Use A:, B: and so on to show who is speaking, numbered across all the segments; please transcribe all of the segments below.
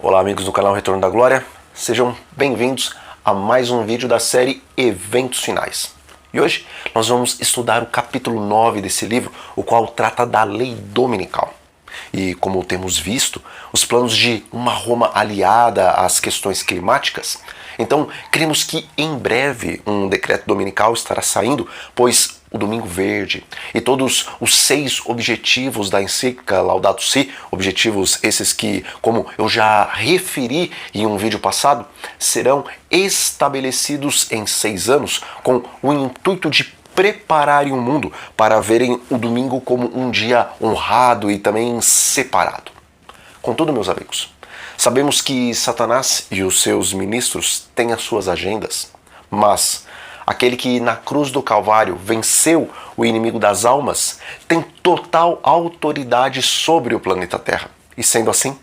A: Olá amigos do canal Retorno da Glória, sejam bem-vindos a mais um vídeo da série Eventos Finais. E hoje nós vamos estudar o capítulo 9 desse livro, o qual trata da lei dominical. E como temos visto, os planos de uma Roma aliada às questões climáticas, então cremos que em breve um decreto dominical estará saindo, pois o Domingo Verde e todos os 6 objetivos da encíclica Laudato Si, objetivos esses que, como eu já referi em um vídeo passado, serão estabelecidos em 6 anos com o intuito de prepararem o mundo para verem o domingo como um dia honrado e também separado. Contudo, meus amigos, sabemos que Satanás e os seus ministros têm as suas agendas, mas aquele que na cruz do Calvário venceu o inimigo das almas tem total autoridade sobre o planeta Terra. E sendo assim,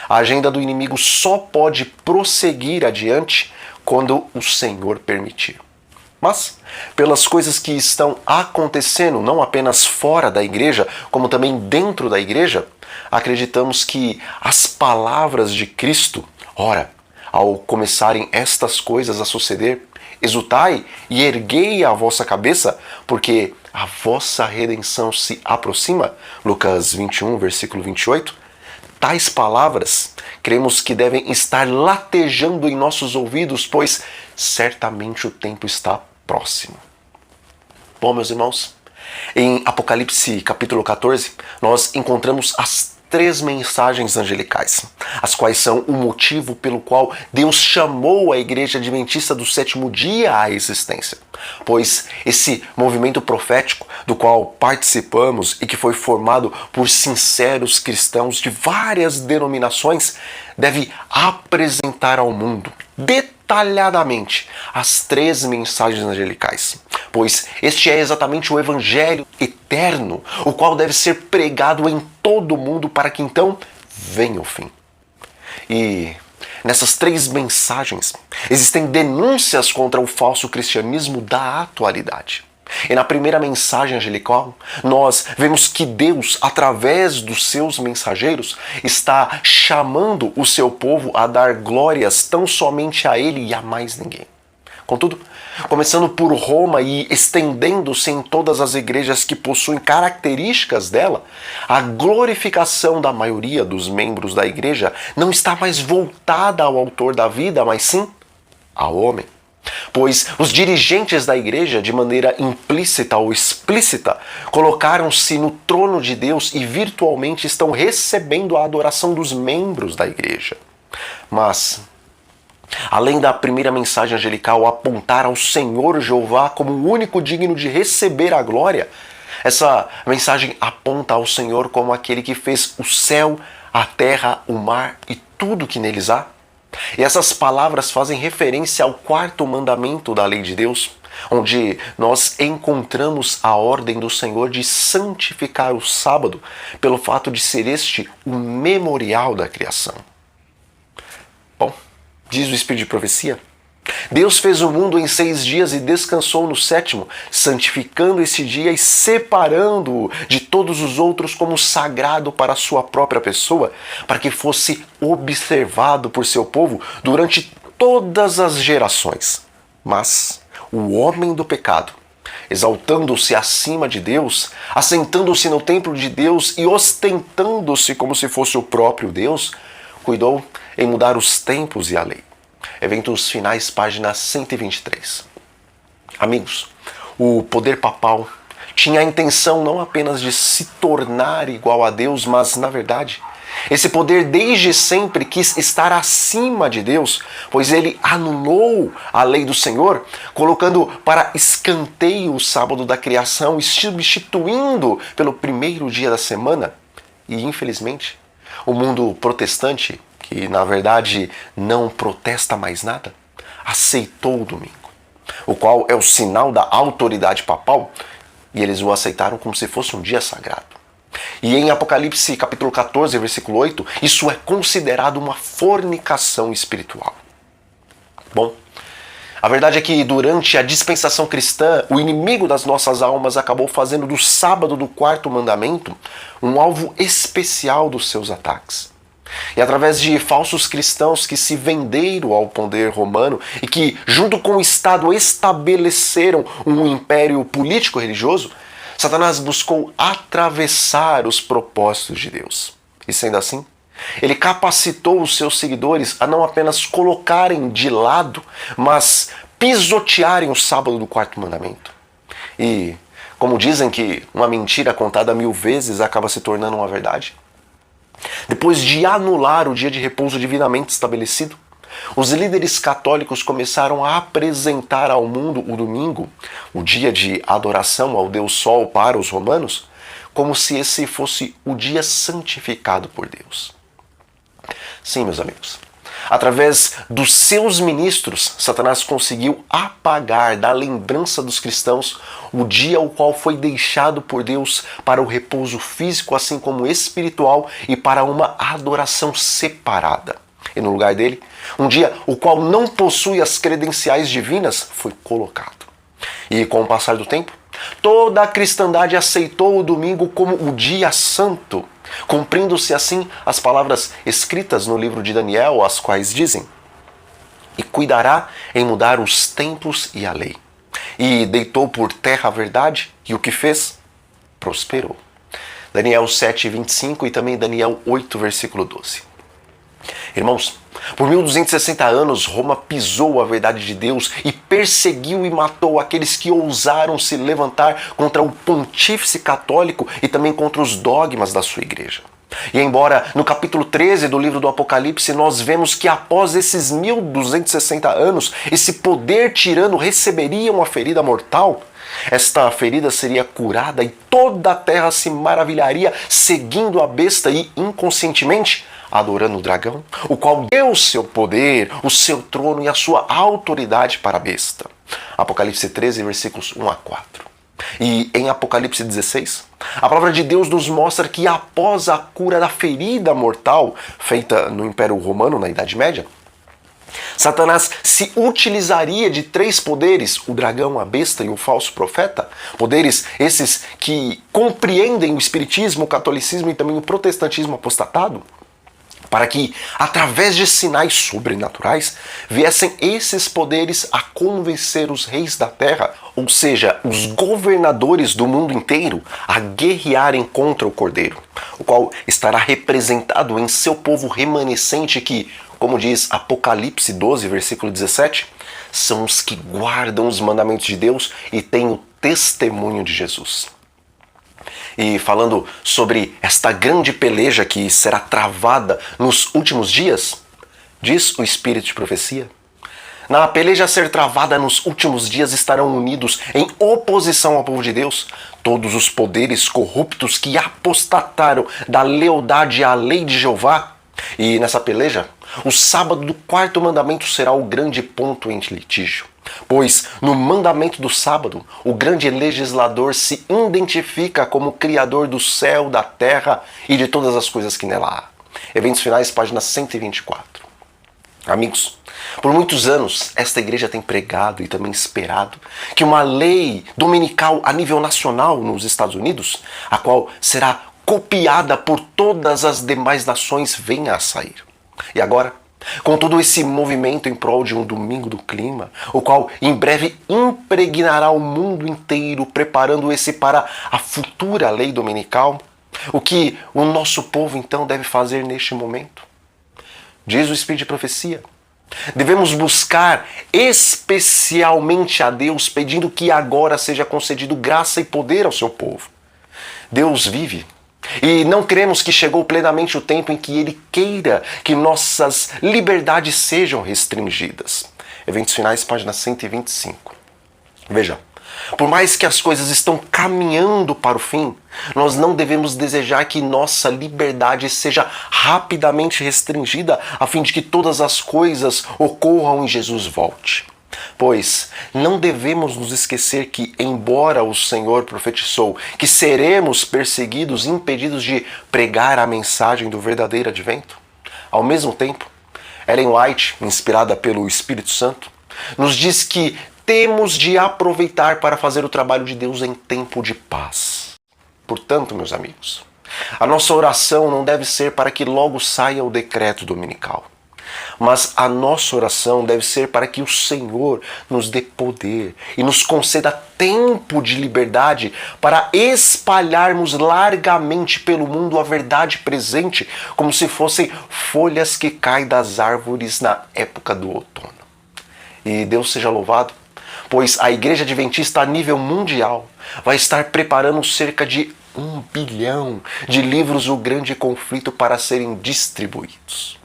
A: a agenda do inimigo só pode prosseguir adiante quando o Senhor permitir. Mas, pelas coisas que estão acontecendo, não apenas fora da igreja, como também dentro da igreja, acreditamos que as palavras de Cristo, ora, ao começarem estas coisas a suceder, exultai e erguei a vossa cabeça, porque a vossa redenção se aproxima. Lucas 21, versículo 28. Tais palavras, cremos que devem estar latejando em nossos ouvidos, pois certamente o tempo está próximo. Bom, meus irmãos, em Apocalipse capítulo 14, nós encontramos as 3 mensagens angelicais, as quais são o motivo pelo qual Deus chamou a Igreja Adventista do Sétimo Dia à existência. Pois esse movimento profético do qual participamos e que foi formado por sinceros cristãos de várias denominações deve apresentar ao mundo detalhadamente as 3 mensagens angelicais, pois este é exatamente o Evangelho eterno, o qual deve ser pregado em todo o mundo para que então venha o fim. E nessas 3 mensagens existem denúncias contra o falso cristianismo da atualidade. E na primeira mensagem angelical, nós vemos que Deus, através dos seus mensageiros, está chamando o seu povo a dar glórias tão somente a Ele e a mais ninguém. Contudo, começando por Roma e estendendo-se em todas as igrejas que possuem características dela, a glorificação da maioria dos membros da igreja não está mais voltada ao autor da vida, mas sim ao homem. Pois os dirigentes da igreja, de maneira implícita ou explícita, colocaram-se no trono de Deus e virtualmente estão recebendo a adoração dos membros da igreja. Mas, além da primeira mensagem angelical apontar ao Senhor Jeová como o único digno de receber a glória, essa mensagem aponta ao Senhor como aquele que fez o céu, a terra, o mar e tudo que neles há. E essas palavras fazem referência ao 4º mandamento da lei de Deus, onde nós encontramos a ordem do Senhor de santificar o sábado, pelo fato de ser este o memorial da criação. Bom, diz o Espírito de Profecia, Deus fez o mundo em 6 dias e descansou no 7º, santificando esse dia e separando-o de todos os outros como sagrado para a sua própria pessoa, para que fosse observado por seu povo durante todas as gerações. Mas o homem do pecado, exaltando-se acima de Deus, assentando-se no templo de Deus e ostentando-se como se fosse o próprio Deus, cuidou em mudar os tempos e a lei. Eventos Finais, página 123. Amigos, o poder papal tinha a intenção não apenas de se tornar igual a Deus, mas, na verdade, esse poder desde sempre quis estar acima de Deus, pois ele anulou a lei do Senhor, colocando para escanteio o sábado da criação e substituindo pelo primeiro dia da semana. E, infelizmente, o mundo protestante, que na verdade não protesta mais nada, aceitou o domingo, o qual é o sinal da autoridade papal, e eles o aceitaram como se fosse um dia sagrado. E em Apocalipse capítulo 14, versículo 8, isso é considerado uma fornicação espiritual. Bom, a verdade é que durante a dispensação cristã, o inimigo das nossas almas acabou fazendo do sábado do 4º mandamento um alvo especial dos seus ataques. E através de falsos cristãos que se venderam ao poder romano e que, junto com o Estado, estabeleceram um império político-religioso, Satanás buscou atravessar os propósitos de Deus. E sendo assim, ele capacitou os seus seguidores a não apenas colocarem de lado, mas pisotearem o sábado do quarto mandamento. E, como dizem que uma mentira contada 1000 vezes acaba se tornando uma verdade, depois de anular o dia de repouso divinamente estabelecido, os líderes católicos começaram a apresentar ao mundo o domingo, o dia de adoração ao Deus Sol para os romanos, como se esse fosse o dia santificado por Deus. Sim, meus amigos, através dos seus ministros, Satanás conseguiu apagar da lembrança dos cristãos o dia o qual foi deixado por Deus para o repouso físico, assim como espiritual, e para uma adoração separada. E no lugar dele, um dia o qual não possui as credenciais divinas foi colocado. E com o passar do tempo, toda a cristandade aceitou o domingo como o dia santo, cumprindo-se assim as palavras escritas no livro de Daniel, as quais dizem: "E cuidará em mudar os tempos e a lei. E deitou por terra a verdade, e o que fez? Prosperou." Daniel 7:25 e também Daniel 8, versículo 12. Irmãos, por 1260 anos, Roma pisou a verdade de Deus e perseguiu e matou aqueles que ousaram se levantar contra o pontífice católico e também contra os dogmas da sua igreja. E embora no capítulo 13 do livro do Apocalipse nós vemos que após esses 1260 anos, esse poder tirano receberia uma ferida mortal, esta ferida seria curada e toda a terra se maravilharia seguindo a besta e inconscientemente adorando o dragão, o qual deu seu poder, o seu trono e a sua autoridade para a besta. Apocalipse 13, versículos 1 a 4. E em Apocalipse 16, a palavra de Deus nos mostra que após a cura da ferida mortal feita no Império Romano na Idade Média, Satanás se utilizaria de 3 poderes, o dragão, a besta e o falso profeta, poderes esses que compreendem o espiritismo, o catolicismo e também o protestantismo apostatado, para que, através de sinais sobrenaturais, viessem esses poderes a convencer os reis da terra, ou seja, os governadores do mundo inteiro, a guerrearem contra o Cordeiro, o qual estará representado em seu povo remanescente que, como diz Apocalipse 12, versículo 17, são os que guardam os mandamentos de Deus e têm o testemunho de Jesus. E falando sobre esta grande peleja que será travada nos últimos dias, diz o Espírito de Profecia: na peleja a ser travada nos últimos dias estarão unidos em oposição ao povo de Deus todos os poderes corruptos que apostataram da lealdade à lei de Jeová. E nessa peleja, o sábado do 4º mandamento será o grande ponto em litígio. Pois no mandamento do sábado, o grande legislador se identifica como criador do céu, da terra e de todas as coisas que nela há. Eventos Finais, página 124. Amigos, por muitos anos, esta igreja tem pregado e também esperado que uma lei dominical a nível nacional nos Estados Unidos, a qual será copiada por todas as demais nações, venha a sair. E agora, com todo esse movimento em prol de um domingo do clima, o qual em breve impregnará o mundo inteiro, preparando esse para a futura lei dominical, o que o nosso povo então deve fazer neste momento? Diz o Espírito de Profecia: devemos buscar especialmente a Deus, pedindo que agora seja concedido graça e poder ao seu povo. Deus vive. E não cremos que chegou plenamente o tempo em que Ele queira que nossas liberdades sejam restringidas. Eventos Finais, página 125. Veja, por mais que as coisas estão caminhando para o fim, nós não devemos desejar que nossa liberdade seja rapidamente restringida, a fim de que todas as coisas ocorram e Jesus volte. Pois não devemos nos esquecer que, embora o Senhor profetizou que seremos perseguidos e impedidos de pregar a mensagem do verdadeiro advento, ao mesmo tempo, Ellen White, inspirada pelo Espírito Santo, nos diz que temos de aproveitar para fazer o trabalho de Deus em tempo de paz. Portanto, meus amigos, A nossa oração não deve ser para que logo saia o decreto dominical, mas a nossa oração deve ser para que o Senhor nos dê poder e nos conceda tempo de liberdade para espalharmos largamente pelo mundo a verdade presente, como se fossem folhas que caem das árvores na época do outono. E Deus seja louvado, pois a Igreja Adventista a nível mundial vai estar preparando cerca de 1 bilhão de livros O Grande Conflito para serem distribuídos.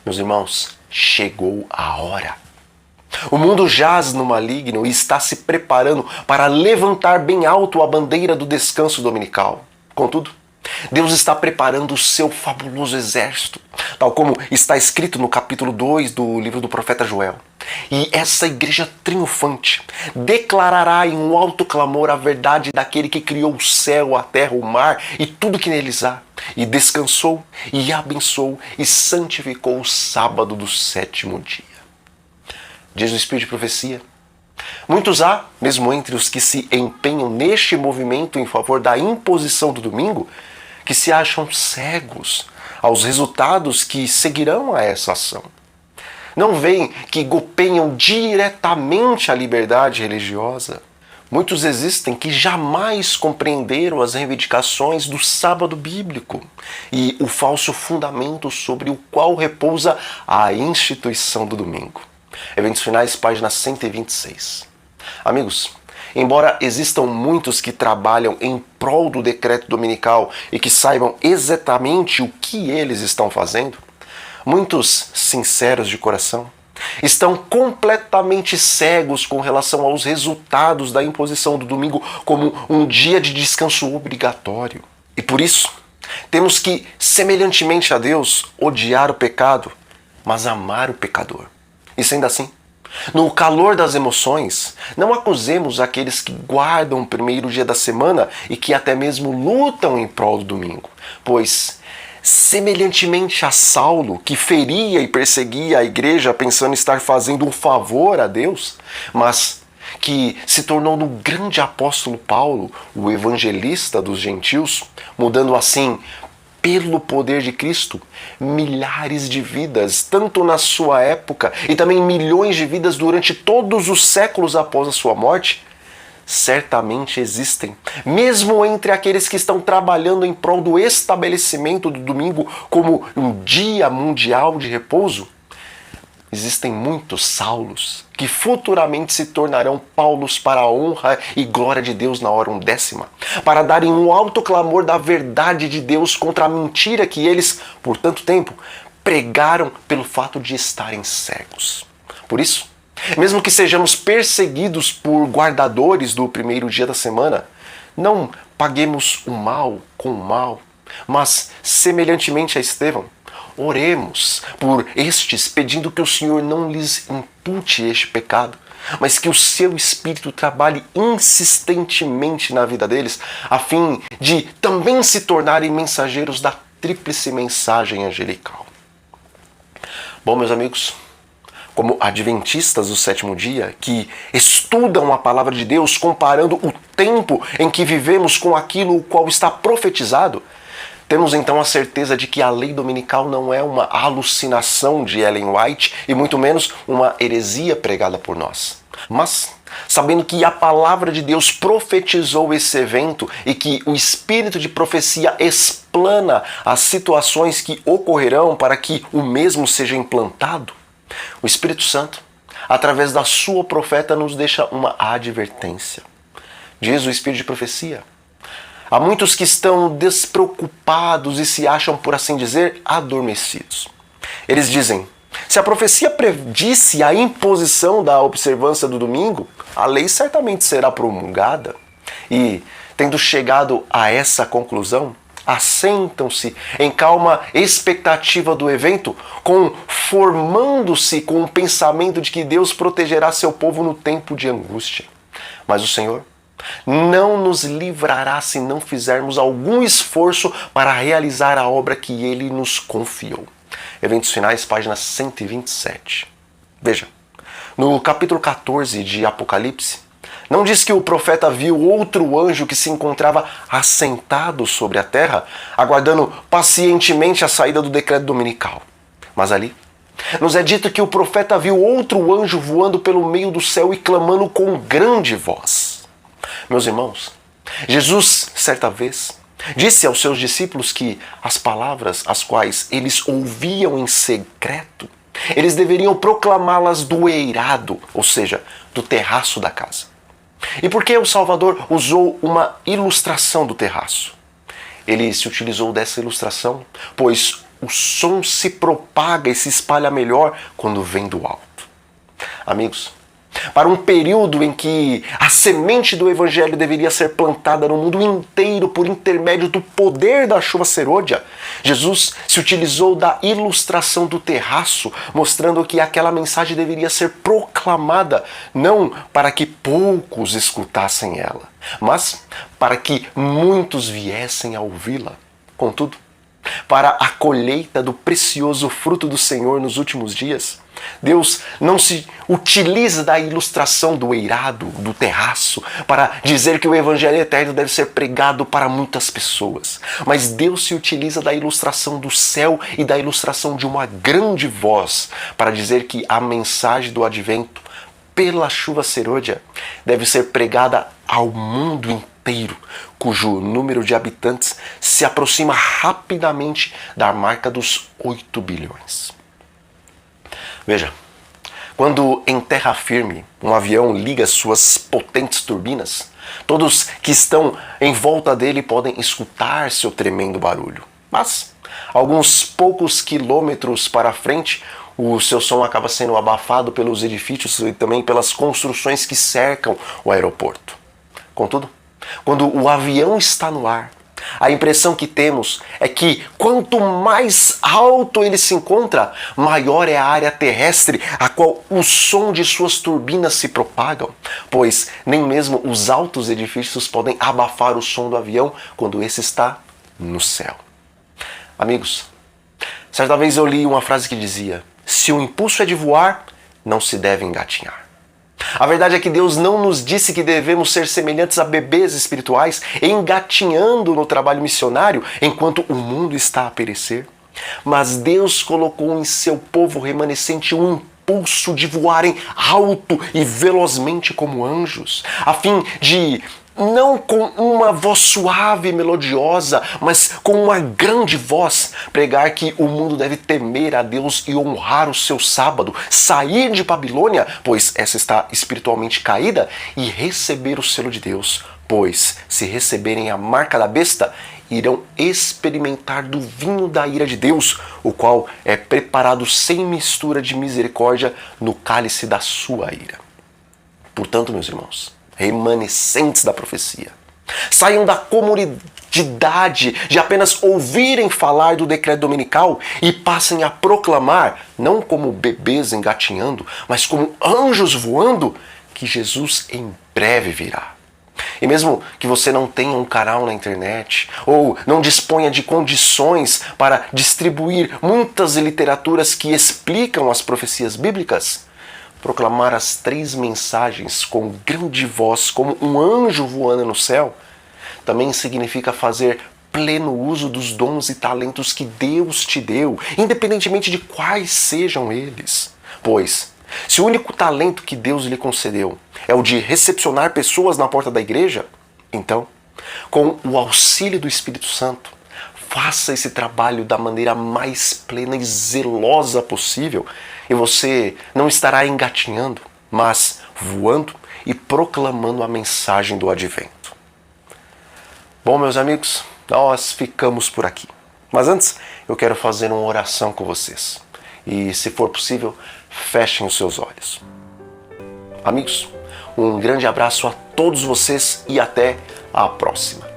A: Meus irmãos, chegou a hora. O mundo jaz no maligno e está se preparando para levantar bem alto a bandeira do descanso dominical. Contudo, Deus está preparando o seu fabuloso exército, tal como está escrito no capítulo 2 do livro do profeta Joel. E essa igreja triunfante declarará em um alto clamor a verdade daquele que criou o céu, a terra, o mar e tudo que neles há, e descansou e abençoou e santificou o sábado do 7º dia. Diz o Espírito de Profecia: muitos há, mesmo entre os que se empenham neste movimento em favor da imposição do domingo, que se acham cegos aos resultados que seguirão a essa ação. Não veem que golpeiam diretamente a liberdade religiosa. Muitos existem que jamais compreenderam as reivindicações do sábado bíblico e o falso fundamento sobre o qual repousa a instituição do domingo. Eventos Finais, página 126. Amigos, embora existam muitos que trabalham em prol do decreto dominical e que saibam exatamente o que eles estão fazendo, muitos sinceros de coração estão completamente cegos com relação aos resultados da imposição do domingo como um dia de descanso obrigatório. E por isso, temos que, semelhantemente a Deus, odiar o pecado, mas amar o pecador. E sendo assim, no calor das emoções, não acusemos aqueles que guardam o primeiro dia da semana e que até mesmo lutam em prol do domingo, pois, semelhantemente a Saulo, que feria e perseguia a igreja pensando estar fazendo um favor a Deus, mas que se tornou no grande apóstolo Paulo, o evangelista dos gentios, mudando assim, pelo poder de Cristo, milhares de vidas, tanto na sua época e também milhões de vidas durante todos os séculos após a sua morte, certamente existem, mesmo entre aqueles que estão trabalhando em prol do estabelecimento do domingo como um dia mundial de repouso, existem muitos Saulos que futuramente se tornarão Paulos para a honra e glória de Deus na hora 10ª, para darem um alto clamor da verdade de Deus contra a mentira que eles, por tanto tempo, pregaram pelo fato de estarem cegos. Por isso, mesmo que sejamos perseguidos por guardadores do primeiro dia da semana, não paguemos o mal com o mal, mas, semelhantemente a Estevão, oremos por estes, pedindo que o Senhor não lhes impute este pecado, mas que o seu Espírito trabalhe insistentemente na vida deles, a fim de também se tornarem mensageiros da tríplice mensagem angelical. Bom, meus amigos, como adventistas do 7º dia, que estudam a palavra de Deus comparando o tempo em que vivemos com aquilo o qual está profetizado, temos então a certeza de que a lei dominical não é uma alucinação de Ellen White e muito menos uma heresia pregada por nós. Mas, sabendo que a palavra de Deus profetizou esse evento e que o espírito de profecia explana as situações que ocorrerão para que o mesmo seja implantado, o Espírito Santo, através da sua profeta, nos deixa uma advertência. Diz o Espírito de Profecia: há muitos que estão despreocupados e se acham, por assim dizer, adormecidos. Eles dizem: se a profecia predisse a imposição da observância do domingo, a lei certamente será promulgada. E, tendo chegado a essa conclusão, assentam-se em calma expectativa do evento, conformando-se com o pensamento de que Deus protegerá seu povo no tempo de angústia. Mas o Senhor não nos livrará se não fizermos algum esforço para realizar a obra que Ele nos confiou. Eventos Finais, página 127. Veja, no capítulo 14 de Apocalipse, Não diz que o profeta viu outro anjo que se encontrava assentado sobre a terra, aguardando pacientemente a saída do decreto dominical. Mas ali nos é dito que o profeta viu outro anjo voando pelo meio do céu e clamando com grande voz. Meus irmãos, Jesus, certa vez, disse aos seus discípulos que as palavras as quais eles ouviam em secreto, eles deveriam proclamá-las do eirado, ou seja, do terraço da casa. E por que o Salvador usou uma ilustração do terraço? Ele se utilizou dessa ilustração, pois o som se propaga e se espalha melhor quando vem do alto. Amigos, para um período em que a semente do Evangelho deveria ser plantada no mundo inteiro por intermédio do poder da chuva serôdia, Jesus se utilizou da ilustração do terraço, mostrando que aquela mensagem deveria ser proclamada não para que poucos escutassem ela, mas para que muitos viessem a ouvi-la. Contudo, para a colheita do precioso fruto do Senhor nos últimos dias, Deus não se utiliza da ilustração do eirado, do terraço, para dizer que o Evangelho eterno deve ser pregado para muitas pessoas. Mas Deus se utiliza da ilustração do céu e da ilustração de uma grande voz para dizer que a mensagem do advento, pela chuva serôdia, deve ser pregada ao mundo inteiro, cujo número de habitantes se aproxima rapidamente da marca dos 8 bilhões. Veja, quando em terra firme um avião liga suas potentes turbinas, todos que estão em volta dele podem escutar seu tremendo barulho. Mas, alguns poucos quilômetros para frente, o seu som acaba sendo abafado pelos edifícios e também pelas construções que cercam o aeroporto. Contudo, quando o avião está no ar, a impressão que temos é que quanto mais alto ele se encontra, maior é a área terrestre a qual o som de suas turbinas se propagam, pois nem mesmo os altos edifícios podem abafar o som do avião quando esse está no céu. Amigos, certa vez eu li uma frase que dizia: se o impulso é de voar, não se deve engatinhar. A verdade é que Deus não nos disse que devemos ser semelhantes a bebês espirituais, engatinhando no trabalho missionário enquanto o mundo está a perecer. Mas Deus colocou em seu povo remanescente um impulso de voarem alto e velozmente como anjos, a fim de, não com uma voz suave e melodiosa, mas com uma grande voz, pregar que o mundo deve temer a Deus e honrar o seu sábado, sair de Babilônia, pois essa está espiritualmente caída, e receber o selo de Deus, pois se receberem a marca da besta, irão experimentar do vinho da ira de Deus, o qual é preparado sem mistura de misericórdia no cálice da sua ira. Portanto, meus irmãos, remanescentes da profecia, saiam da comodidade de apenas ouvirem falar do decreto dominical e passem a proclamar, não como bebês engatinhando, mas como anjos voando, que Jesus em breve virá. E mesmo que você não tenha um canal na internet ou não disponha de condições para distribuir muitas literaturas que explicam as profecias bíblicas, proclamar as 3 mensagens com grande voz, como um anjo voando no céu, também significa fazer pleno uso dos dons e talentos que Deus te deu, independentemente de quais sejam eles. Pois, se o único talento que Deus lhe concedeu é o de recepcionar pessoas na porta da igreja, então, com o auxílio do Espírito Santo, faça esse trabalho da maneira mais plena e zelosa possível, e você não estará engatinhando, mas voando e proclamando a mensagem do advento. Bom, meus amigos, nós ficamos por aqui. Mas antes, eu quero fazer uma oração com vocês. E, se for possível, fechem os seus olhos. Amigos, um grande abraço a todos vocês e até a próxima.